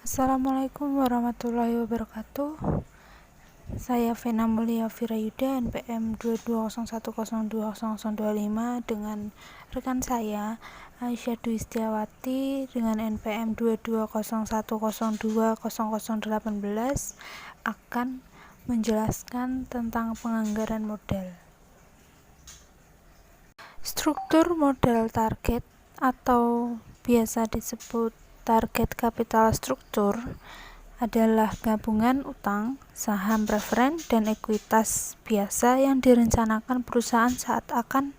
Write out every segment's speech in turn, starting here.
Assalamualaikum warahmatullahi wabarakatuh. Saya Vena Mulia Virayuda, NPM 2201020025 dengan rekan saya Aisyah Dwi Setiawati dengan NPM 2201020018 akan menjelaskan tentang penganggaran modal. Struktur modal target atau biasa disebut target capital struktur adalah gabungan utang, saham preferen, dan ekuitas biasa yang direncanakan perusahaan saat akan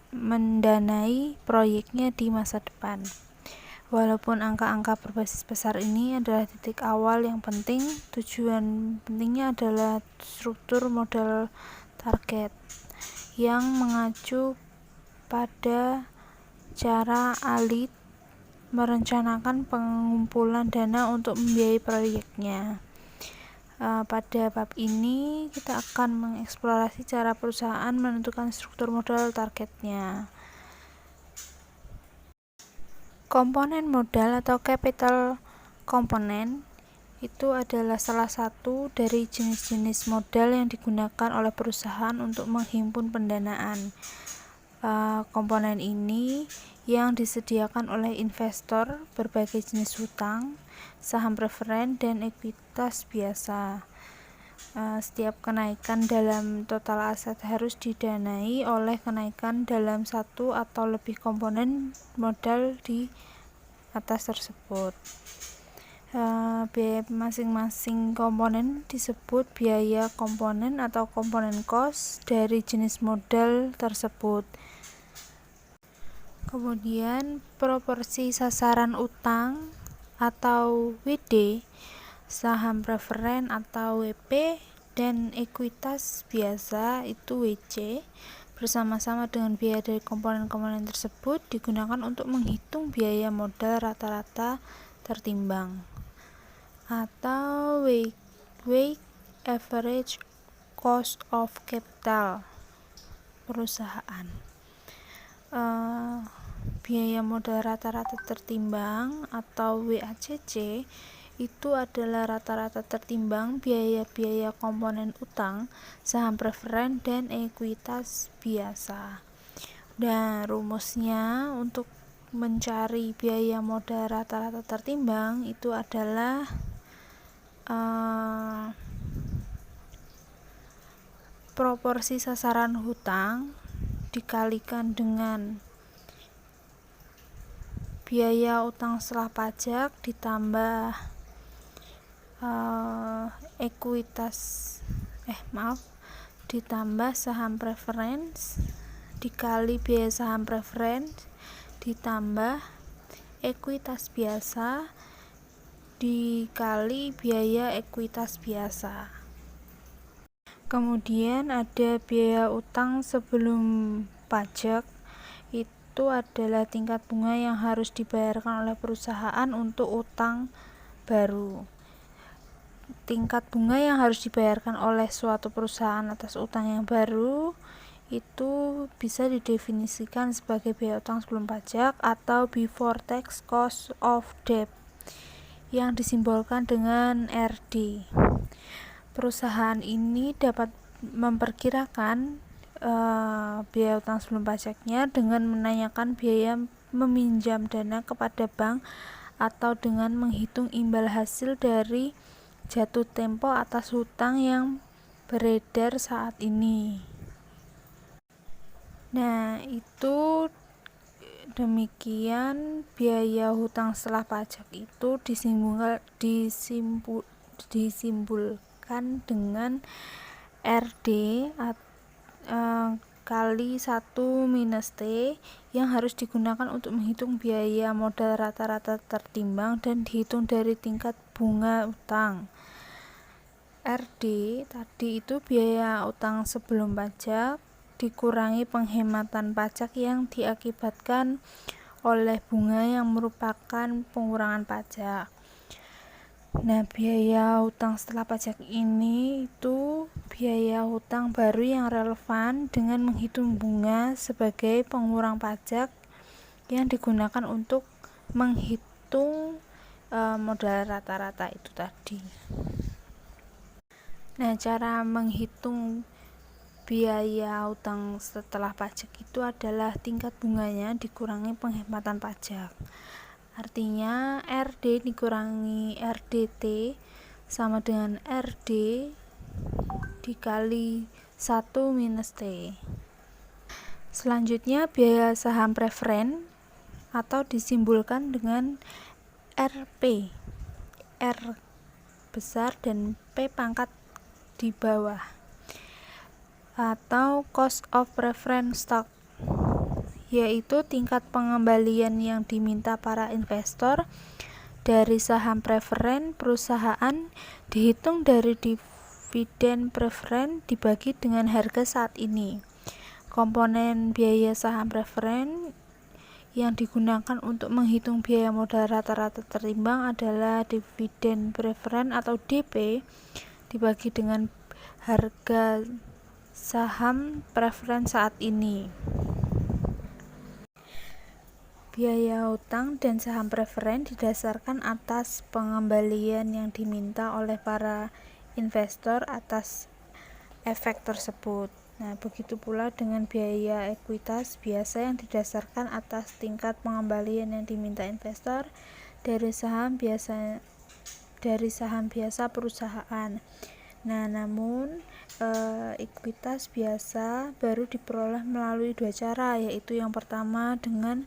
mendanai proyeknya di masa depan. Walaupun angka-angka berbasis besar ini adalah titik awal yang penting, tujuan pentingnya adalah struktur modal target yang mengacu pada cara ahli merencanakan pengumpulan dana untuk membiayai proyeknya. Pada bab ini kita akan mengeksplorasi cara perusahaan menentukan struktur modal targetnya. Komponen modal atau capital komponen itu adalah salah satu dari jenis-jenis modal yang digunakan oleh perusahaan untuk menghimpun pendanaan. Komponen ini yang disediakan oleh investor, berbagai jenis hutang, saham preferen, dan ekuitas biasa. Setiap kenaikan dalam total aset harus didanai oleh kenaikan dalam satu atau lebih komponen modal di atas tersebut. Biaya masing-masing komponen disebut biaya komponen atau komponen cost dari jenis modal tersebut. Kemudian proporsi sasaran utang atau WD, saham preferen atau WP, dan ekuitas biasa itu WC bersama-sama dengan biaya dari komponen-komponen tersebut digunakan untuk menghitung biaya modal rata-rata tertimbang atau weighted average cost of capital perusahaan. Biaya modal rata-rata tertimbang atau WACC itu adalah rata-rata tertimbang biaya-biaya komponen utang, saham preferen, dan ekuitas biasa. Dan rumusnya untuk mencari biaya modal rata-rata tertimbang itu adalah proporsi sasaran hutang dikalikan dengan biaya utang setelah pajak ditambah ditambah saham preference dikali biaya saham preference ditambah ekuitas biasa dikali biaya ekuitas biasa. Kemudian ada biaya utang sebelum pajak, itu adalah tingkat bunga yang harus dibayarkan oleh perusahaan untuk utang baru. Tingkat bunga yang harus dibayarkan oleh suatu perusahaan atas utang yang baru itu bisa didefinisikan sebagai biaya utang sebelum pajak atau before tax cost of debt yang disimbolkan dengan RD. Perusahaan ini dapat memperkirakan biaya utang sebelum pajaknya dengan menanyakan biaya meminjam dana kepada bank atau dengan menghitung imbal hasil dari jatuh tempo atas hutang yang beredar saat ini. Nah, itu demikian biaya hutang setelah pajak itu disimbolkan dengan RD kali 1 minus T yang harus digunakan untuk menghitung biaya modal rata-rata tertimbang dan dihitung dari tingkat bunga utang. RD tadi itu biaya utang sebelum pajak dikurangi penghematan pajak yang diakibatkan oleh bunga yang merupakan pengurangan pajak. Nah, biaya hutang setelah pajak ini itu biaya hutang baru yang relevan dengan menghitung bunga sebagai pengurang pajak yang digunakan untuk menghitung modal rata-rata itu tadi. Nah, cara menghitung biaya utang setelah pajak itu adalah tingkat bunganya dikurangi penghematan pajak. Artinya RD dikurangi RDT sama dengan RD dikali 1 minus T. Selanjutnya biaya saham preferen atau disimbolkan dengan RP. R besar dan P pangkat di bawah, atau cost of preference stock, yaitu tingkat pengembalian yang diminta para investor dari saham preferen perusahaan dihitung dari dividen preferen dibagi dengan harga saat ini. Komponen biaya saham preferen yang digunakan untuk menghitung biaya modal rata-rata terimbang adalah dividen preferen atau DP dibagi dengan harga saham preferen saat ini. Biaya utang dan saham preferen didasarkan atas pengembalian yang diminta oleh para investor atas efek tersebut. Nah, begitu pula dengan biaya ekuitas biasa yang didasarkan atas tingkat pengembalian yang diminta investor dari saham biasa perusahaan. Nah, namun ekuitas biasa baru diperoleh melalui 2 cara, yaitu yang pertama dengan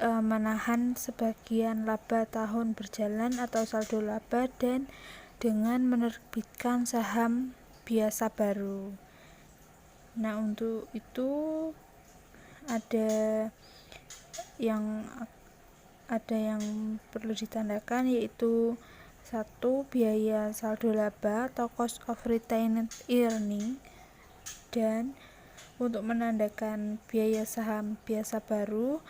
menahan sebagian laba tahun berjalan atau saldo laba, dan dengan menerbitkan saham biasa baru. Nah, untuk itu ada yang perlu ditandakan, yaitu 1. Biaya saldo laba atau cost of retained earning, dan untuk menandakan biaya saham biasa baru,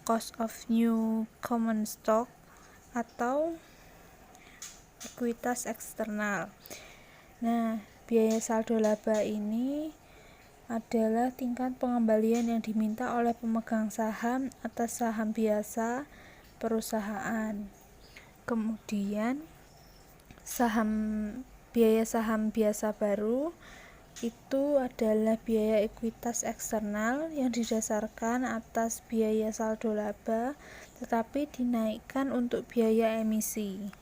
cost of new common stock atau ekuitas eksternal. Nah, biaya saldo laba ini adalah tingkat pengembalian yang diminta oleh pemegang saham atas saham biasa perusahaan. Kemudian biaya saham biasa baru itu adalah biaya ekuitas eksternal yang didasarkan atas biaya saldo laba tetapi dinaikkan untuk biaya emisi.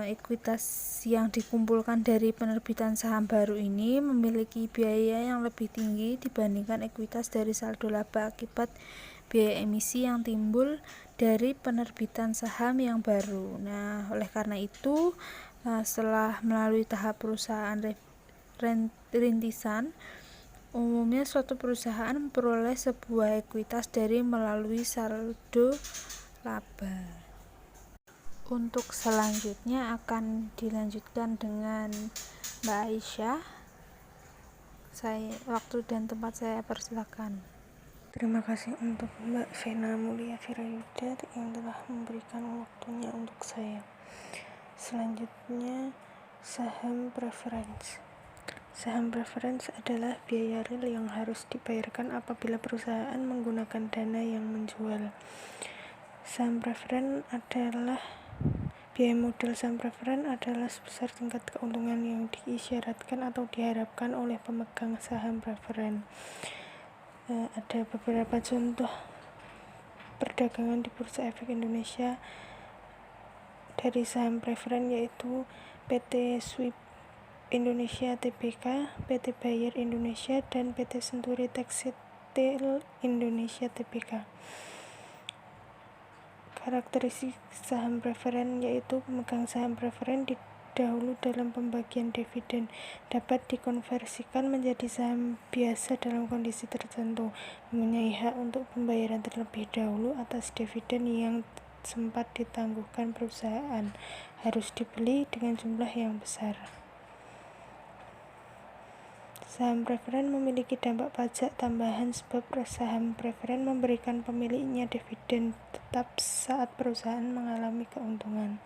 Ekuitas yang dikumpulkan dari penerbitan saham baru ini memiliki biaya yang lebih tinggi dibandingkan ekuitas dari saldo laba akibat biaya emisi yang timbul dari penerbitan saham yang baru. Nah, oleh karena itu, setelah melalui tahap perusahaan rintisan, umumnya suatu perusahaan memperoleh sebuah ekuitas dari melalui saldo laba. Untuk selanjutnya akan dilanjutkan dengan Mbak Aisyah. Waktu dan tempat saya persilakan. Terima kasih untuk Mbak Vena Mulia Firayuda yang telah memberikan waktunya untuk saya. Selanjutnya, saham preference. Saham preference adalah biaya real yang harus dibayarkan apabila perusahaan menggunakan dana yang menjual. Saham preferen adalah biaya modal saham preferen adalah sebesar tingkat keuntungan yang diisyaratkan atau diharapkan oleh pemegang saham preferen. Ada beberapa contoh perdagangan di Bursa Efek Indonesia dari saham preferen, yaitu PT Swipe Indonesia Tbk, PT Bayer Indonesia, dan PT Senturi Tekstil Indonesia Tbk. Karakteristik saham preferen yaitu pemegang saham preferen dahulu dalam pembagian dividen dapat dikonversikan menjadi saham biasa dalam kondisi tertentu, mempunyai hak untuk pembayaran terlebih dahulu atas dividen yang sempat ditangguhkan perusahaan, harus dibeli dengan jumlah yang besar. Saham preferen memiliki dampak pajak tambahan sebab saham preferen memberikan pemiliknya dividen tetap saat perusahaan mengalami keuntungan.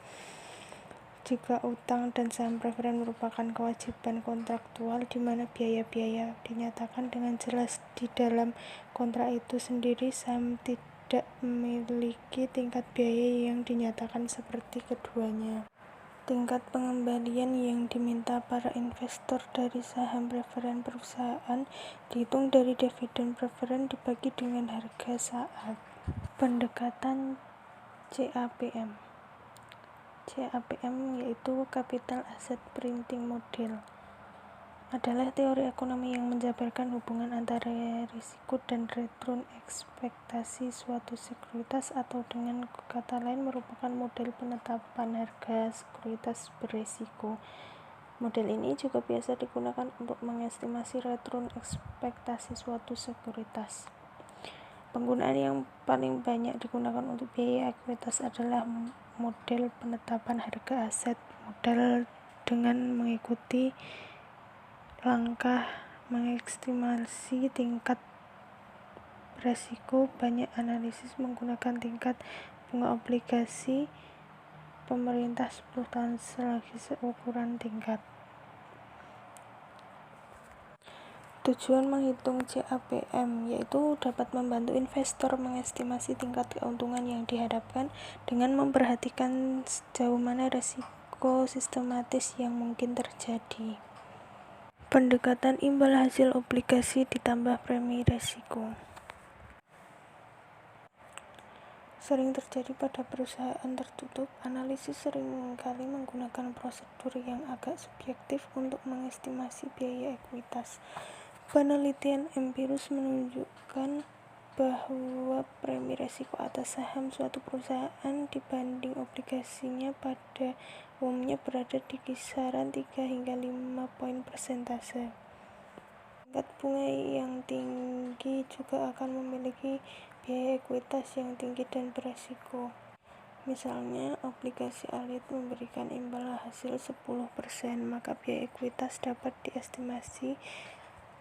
Jika utang dan saham preferen merupakan kewajiban kontraktual di mana biaya-biaya dinyatakan dengan jelas di dalam kontrak itu sendiri, saham tidak memiliki tingkat biaya yang dinyatakan seperti keduanya. Tingkat pengembalian yang diminta para investor dari saham preferen perusahaan dihitung dari dividen preferen dibagi dengan harga saat. Pendekatan CAPM. CAPM yaitu Capital Asset Printing Model, adalah teori ekonomi yang menjabarkan hubungan antara risiko dan return ekspektasi suatu sekuritas, atau dengan kata lain merupakan model penetapan harga sekuritas berisiko. Model ini juga biasa digunakan untuk mengestimasi return ekspektasi suatu sekuritas. Penggunaan yang paling banyak digunakan untuk biaya ekuitas adalah model penetapan harga aset. Model dengan mengikuti langkah mengestimasi tingkat resiko. Banyak analisis menggunakan tingkat bunga obligasi pemerintah 10 tahun sebagai ukuran tingkat. Tujuan menghitung CAPM yaitu dapat membantu investor mengestimasi tingkat keuntungan yang dihadapkan dengan memperhatikan sejauh mana risiko sistematis yang mungkin terjadi. Pendekatan imbal hasil obligasi ditambah premi risiko sering terjadi pada perusahaan tertutup. Analisis seringkali menggunakan prosedur yang agak subjektif untuk mengestimasi biaya ekuitas. Penelitian empiris menunjukkan bahwa premi risiko atas saham suatu perusahaan dibanding obligasinya pada umumnya berada di kisaran 3 hingga 5 poin persentase. Tingkat bunga yang tinggi juga akan memiliki biaya ekuitas yang tinggi dan beresiko. Misalnya, obligasi alit memberikan imbal hasil 10%, maka biaya ekuitas dapat diestimasi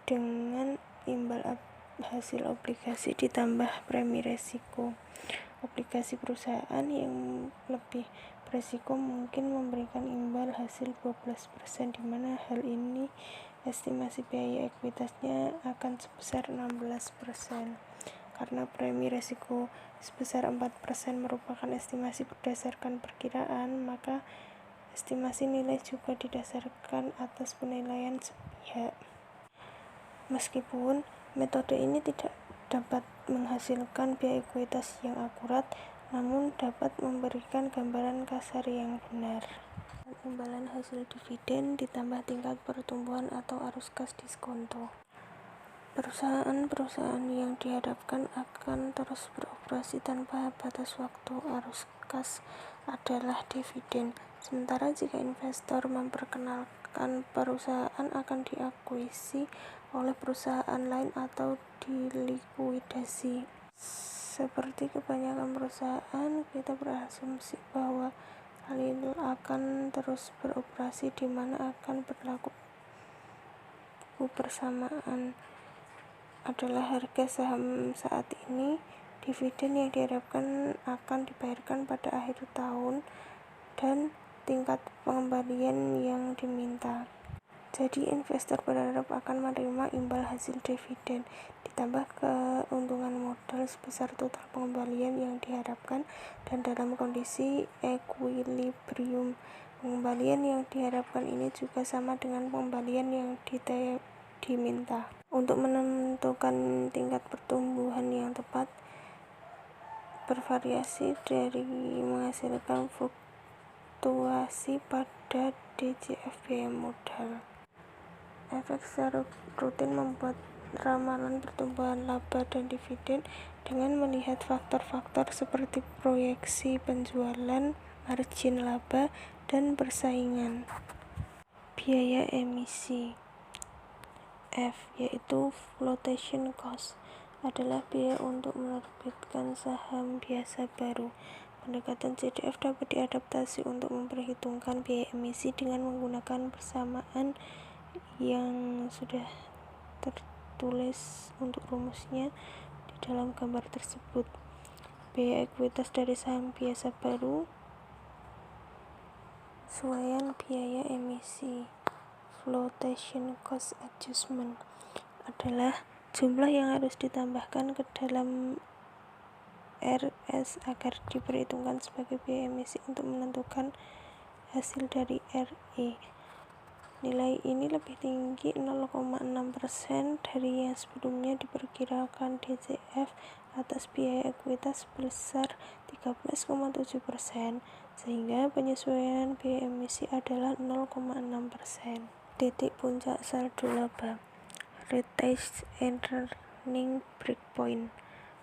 dengan imbal hasil obligasi ditambah premi risiko. Obligasi perusahaan yang lebih beresiko mungkin memberikan imbal hasil 12%, di mana hal ini estimasi biaya ekuitasnya akan sebesar 16%. Karena premi risiko sebesar 4% merupakan estimasi berdasarkan perkiraan, maka estimasi nilai juga didasarkan atas penilaian sepihak. Meskipun metode ini tidak dapat menghasilkan biaya ekuitas yang akurat, namun dapat memberikan gambaran kasar yang benar. Imbalan hasil dividen ditambah tingkat pertumbuhan atau arus kas diskonto. Perusahaan-perusahaan yang dihadapkan akan terus beroperasi tanpa batas waktu. Arus kas adalah dividen. Sementara jika investor memperkenalkan perusahaan akan diakuisisi oleh perusahaan lain atau dilikuidasi. Seperti kebanyakan perusahaan, kita berasumsi bahwa Halil akan terus beroperasi, di mana akan berlaku persamaan adalah harga saham saat ini. Dividen yang diharapkan akan dibayarkan pada akhir tahun dan tingkat pengembalian yang diminta. Jadi investor berharap akan menerima imbal hasil dividen ditambah keuntungan modal sebesar total pengembalian yang diharapkan, dan dalam kondisi ekuilibrium pengembalian yang diharapkan ini juga sama dengan pengembalian yang diminta. Untuk menentukan tingkat pertumbuhan yang tepat, bervariasi dari menghasilkan fluktuasi pada DCF biaya modal. Efek secara rutin membuat ramalan pertumbuhan laba dan dividen dengan melihat faktor-faktor seperti proyeksi penjualan, margin laba, dan persaingan. Biaya emisi F, yaitu flotation cost, adalah biaya untuk menerbitkan saham biasa baru. Pendekatan CDF dapat diadaptasi untuk memperhitungkan biaya emisi dengan menggunakan persamaan yang sudah tertulis untuk rumusnya di dalam gambar tersebut. Biaya ekuitas dari saham biasa baru sesuaian biaya emisi. Flotation cost adjustment adalah jumlah yang harus ditambahkan ke dalam RS agar diperhitungkan sebagai biaya emisi untuk menentukan hasil dari RE. Nilai ini lebih tinggi 0,6% dari yang sebelumnya diperkirakan DCF atas biaya ekuitas sebesar 13,7%, sehingga penyesuaian biaya emisi adalah 0,6%. Titik puncak saldo laba. Retained earning breakpoint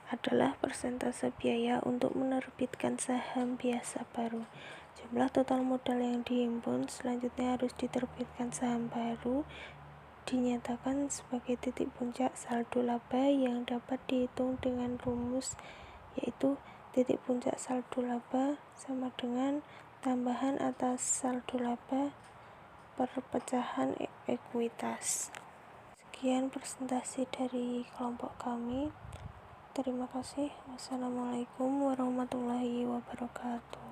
adalah persentase biaya untuk menerbitkan saham biasa baru. Jumlah total modal yang dihimpun selanjutnya harus diterbitkan saham baru dinyatakan sebagai titik puncak saldo laba yang dapat dihitung dengan rumus, yaitu titik puncak saldo laba sama dengan tambahan atas saldo laba per pecahan ekuitas. Sekian presentasi dari kelompok kami. Terima kasih. Wassalamualaikum warahmatullahi wabarakatuh.